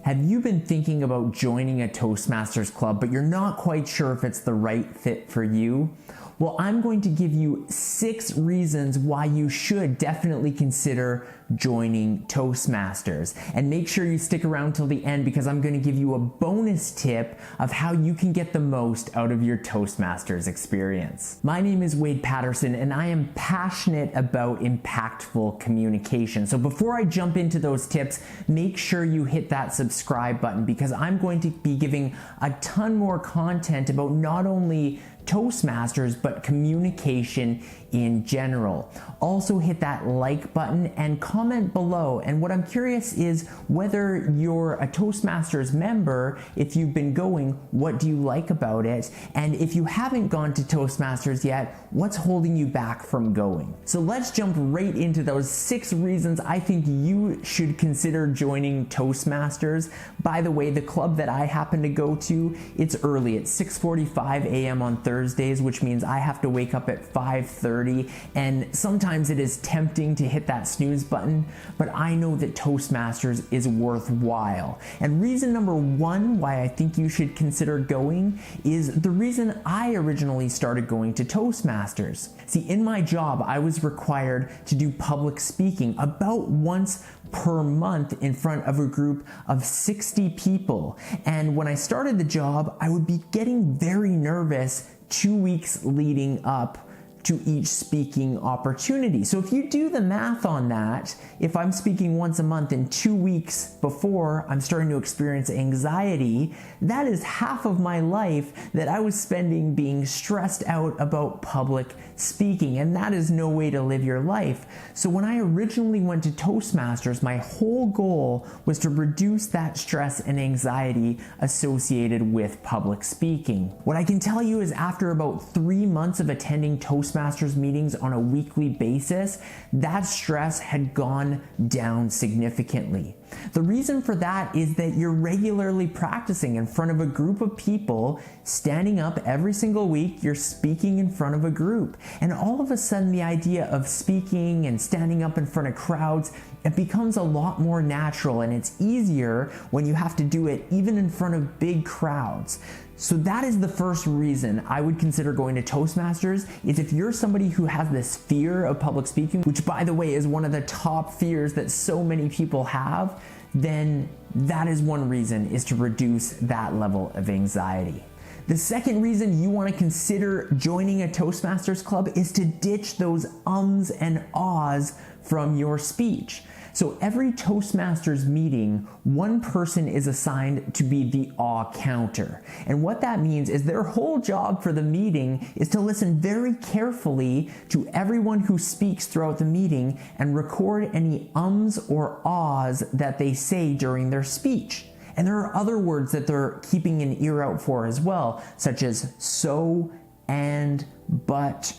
Have you been thinking about joining a Toastmasters Club, but you're not quite sure if it's the right fit for you? Well, I'm going to give you 6 reasons why you should definitely consider joining Toastmasters. And make sure you stick around till the end, because I'm going to give you a bonus tip of how you can get the most out of your Toastmasters experience. My name is Wade Patterson, and I am passionate about impactful communication. So before I jump into those tips, make sure you hit that subscribe button, because I'm going to be giving a ton more content about not only Toastmasters, but communication in general. Also hit that like button and comment below. And what I'm curious is whether you're a Toastmasters member. If you've been going, what do you like about it? And if you haven't gone to Toastmasters yet, what's holding you back from going? So let's jump right into those 6 reasons I think you should consider joining Toastmasters. By the way, the club that I happen to go to, it's early. It's 6:45 a.m. on Thursdays, which means I have to wake up at 5:30, and sometimes it is tempting to hit that snooze button, but I know that Toastmasters is worthwhile. And reason number 1 why I think you should consider going is the reason I originally started going to Toastmasters. See, in my job, I was required to do public speaking about once per month in front of a group of 60 people. And when I started the job, I would be getting very nervous 2 weeks leading up to each speaking opportunity. So if you do the math on that, if I'm speaking once a month and 2 weeks before I'm starting to experience anxiety, that is half of my life that I was spending being stressed out about public speaking, and that is no way to live your life. So when I originally went to Toastmasters, my whole goal was to reduce that stress and anxiety associated with public speaking. What I can tell you is after about 3 months of attending Toastmasters meetings on a weekly basis, that stress had gone down significantly. The reason for that is that you're regularly practicing in front of a group of people, standing up every single week, you're speaking in front of a group. And all of a sudden, the idea of speaking and standing up in front of crowds, it becomes a lot more natural, and it's easier when you have to do it even in front of big crowds. So that is the first reason I would consider going to Toastmasters, is if you're somebody who has this fear of public speaking, which by the way is one of the top fears that so many people have, then that is one reason, is to reduce that level of anxiety. The second reason you want to consider joining a Toastmasters club is to ditch those ums and ahs from your speech. So every Toastmasters meeting, one person is assigned to be the ah counter. And what that means is their whole job for the meeting is to listen very carefully to everyone who speaks throughout the meeting and record any ums or ahs that they say during their speech. And there are other words that they're keeping an ear out for as well, such as so, and, but,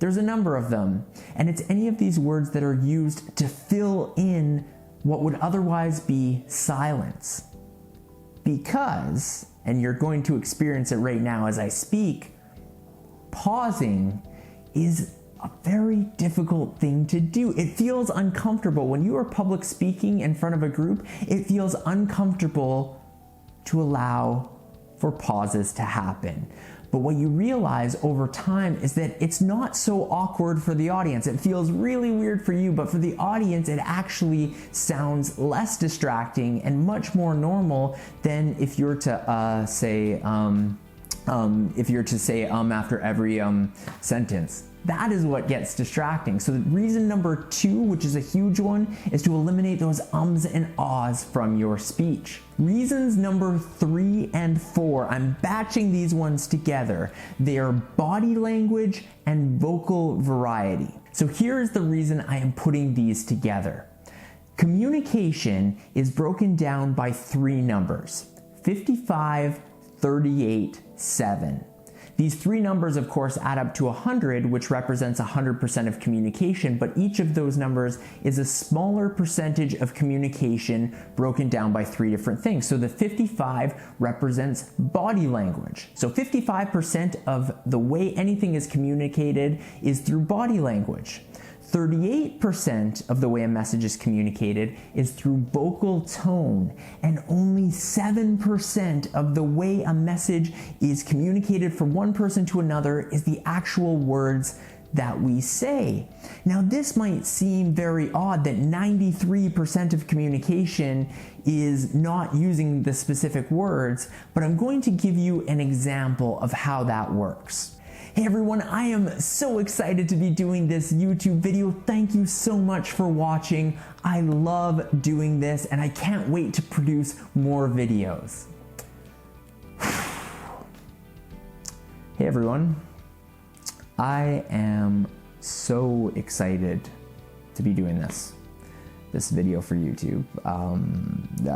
there's a number of them. And it's any of these words that are used to fill in what would otherwise be silence. Because, and you're going to experience it right now as I speak, pausing is a very difficult thing to do. It feels uncomfortable. When you are public speaking in front of a group, it feels uncomfortable to allow for pauses to happen. But what you realize over time is that it's not so awkward for the audience. It feels really weird for you, but for the audience, it actually sounds less distracting and much more normal than if you're to say after every sentence. That is what gets distracting. So reason number 2, which is a huge one, is to eliminate those ums and ahs from your speech. Reasons number 3 and 4, I'm batching these ones together. They are body language and vocal variety. So here is the reason I am putting these together. Communication is broken down by 3 numbers: 55, 38, 7. These 3 numbers, of course, add up to 100, which represents 100% of communication, but each of those numbers is a smaller percentage of communication broken down by 3 different things. So the 55 represents body language. So 55% of the way anything is communicated is through body language. 38% of the way a message is communicated is through vocal tone, and only 7% of the way a message is communicated from one person to another is the actual words that we say. Now, this might seem very odd that 93% of communication is not using the specific words, but I'm going to give you an example of how that works. Hey everyone, I am so excited to be doing this YouTube video. Thank you so much for watching. I love doing this and I can't wait to produce more videos. Hey everyone. I am so excited to be doing this video for YouTube.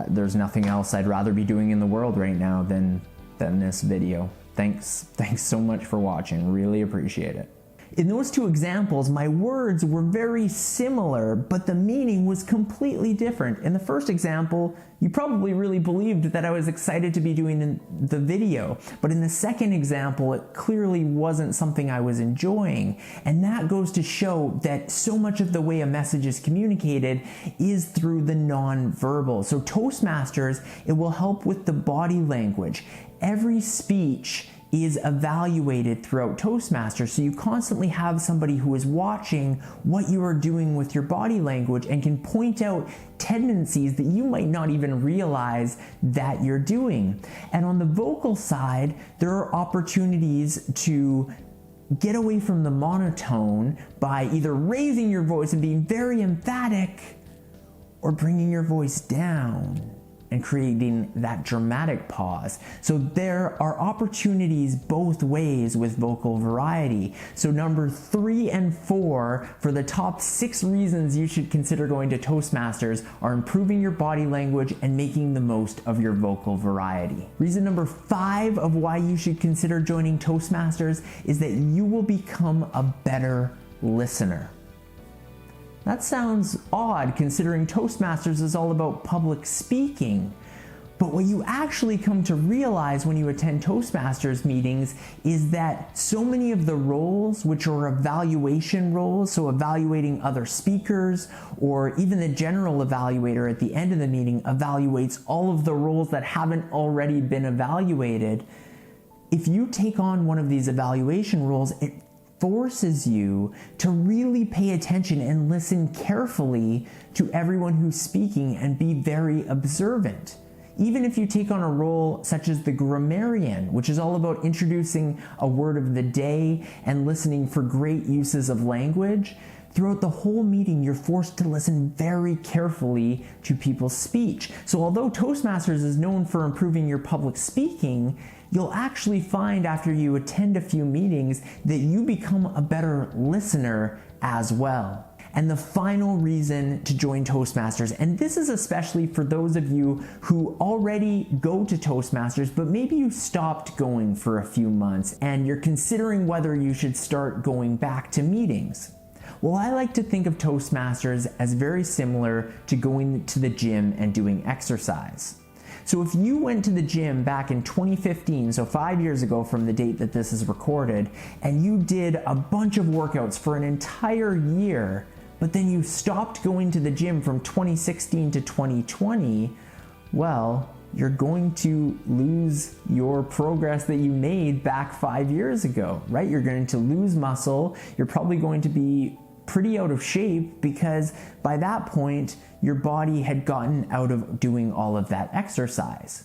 There's nothing else I'd rather be doing in the world right now than this video. Thanks so much for watching. Really appreciate it. In those two examples, my words were very similar, but the meaning was completely different. In the first example, you probably really believed that I was excited to be doing the video, but in the second example, it clearly wasn't something I was enjoying. And that goes to show that so much of the way a message is communicated is through the non-verbal. So Toastmasters, it will help with the body language. Every speech is evaluated throughout Toastmasters, so you constantly have somebody who is watching what you are doing with your body language and can point out tendencies that you might not even realize that you're doing. And on the vocal side, there are opportunities to get away from the monotone by either raising your voice and being very emphatic or bringing your voice down and creating that dramatic pause. So there are opportunities both ways with vocal variety. So number 3 and 4 for the top 6 reasons you should consider going to Toastmasters are improving your body language and making the most of your vocal variety. Reason number 5 of why you should consider joining Toastmasters is that you will become a better listener. That sounds odd considering Toastmasters is all about public speaking, but what you actually come to realize when you attend Toastmasters meetings is that so many of the roles, which are evaluation roles, so evaluating other speakers, or even the general evaluator at the end of the meeting evaluates all of the roles that haven't already been evaluated. If you take on one of these evaluation roles, it forces you to really pay attention and listen carefully to everyone who's speaking and be very observant. Even if you take on a role such as the grammarian, which is all about introducing a word of the day and listening for great uses of language, throughout the whole meeting, you're forced to listen very carefully to people's speech. So although Toastmasters is known for improving your public speaking, you'll actually find after you attend a few meetings that you become a better listener as well. And the final reason to join Toastmasters, and this is especially for those of you who already go to Toastmasters, but maybe you stopped going for a few months and you're considering whether you should start going back to meetings. Well, I like to think of Toastmasters as very similar to going to the gym and doing exercise. So if you went to the gym back in 2015, so 5 years ago from the date that this is recorded, and you did a bunch of workouts for an entire year, but then you stopped going to the gym from 2016 to 2020, well, you're going to lose your progress that you made back 5 years ago, right? You're going to lose muscle. You're probably going to be pretty out of shape because by that point, your body had gotten out of doing all of that exercise.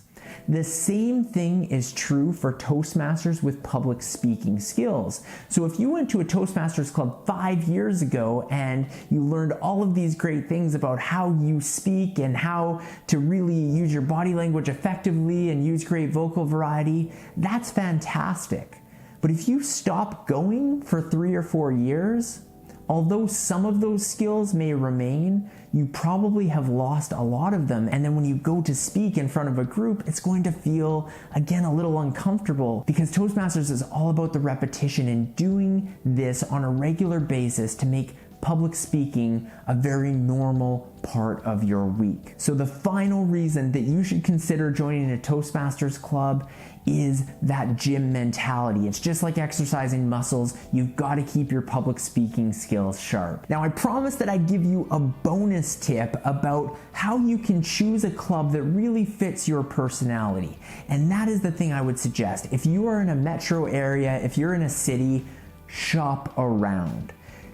The same thing is true for Toastmasters with public speaking skills. So if you went to a Toastmasters Club 5 years ago and you learned all of these great things about how you speak and how to really use your body language effectively and use great vocal variety, that's fantastic. But if you stop going for 3 or 4 years, although some of those skills may remain, you probably have lost a lot of them. And then when you go to speak in front of a group, it's going to feel, again, a little uncomfortable because Toastmasters is all about the repetition and doing this on a regular basis to make public speaking a very normal part of your week. So the final reason that you should consider joining a Toastmasters Club is that gym mentality. It's just like exercising muscles. You've got to keep your public speaking skills sharp. Now, I promised that I'd give you a bonus tip about how you can choose a club that really fits your personality. And that is the thing I would suggest. If you are in a metro area, if you're in a city, shop around.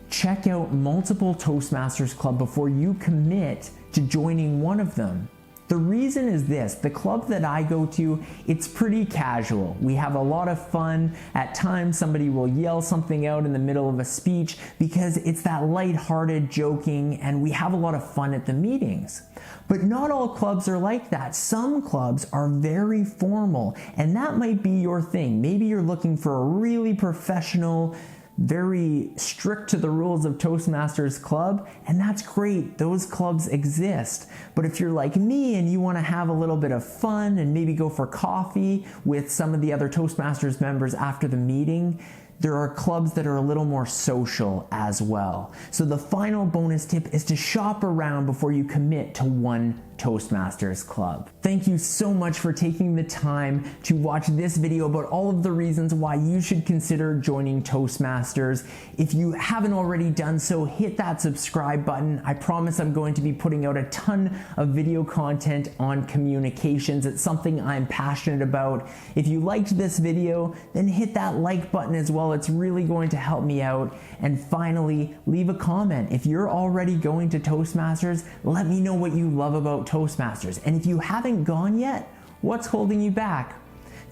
Check out multiple Toastmasters Club before you commit to joining one of them. The reason is this: the club that I go to, it's pretty casual. We have a lot of fun. At times somebody will yell something out in the middle of a speech because it's that lighthearted joking, and we have a lot of fun at the meetings. But not all clubs are like that. Some clubs are very formal, and that might be your thing. Maybe you're looking for a really professional, very strict to the rules of Toastmasters Club, and that's great. Those clubs exist. But if you're like me and you want to have a little bit of fun and maybe go for coffee with some of the other Toastmasters members after the meeting, there are clubs that are a little more social as well. So the final bonus tip is to shop around before you commit to one Toastmasters Club. Thank you so much for taking the time to watch this video about all of the reasons why you should consider joining Toastmasters. If you haven't already done so, hit that subscribe button. I promise I'm going to be putting out a ton of video content on communications. It's something I'm passionate about. If you liked this video, then hit that like button as well. It's really going to help me out. And finally, leave a comment. If you're already going to Toastmasters, let me know what you love about Toastmasters. And if you haven't gone yet, what's holding you back?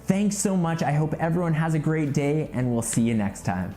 Thanks so much. I hope everyone has a great day, and we'll see you next time.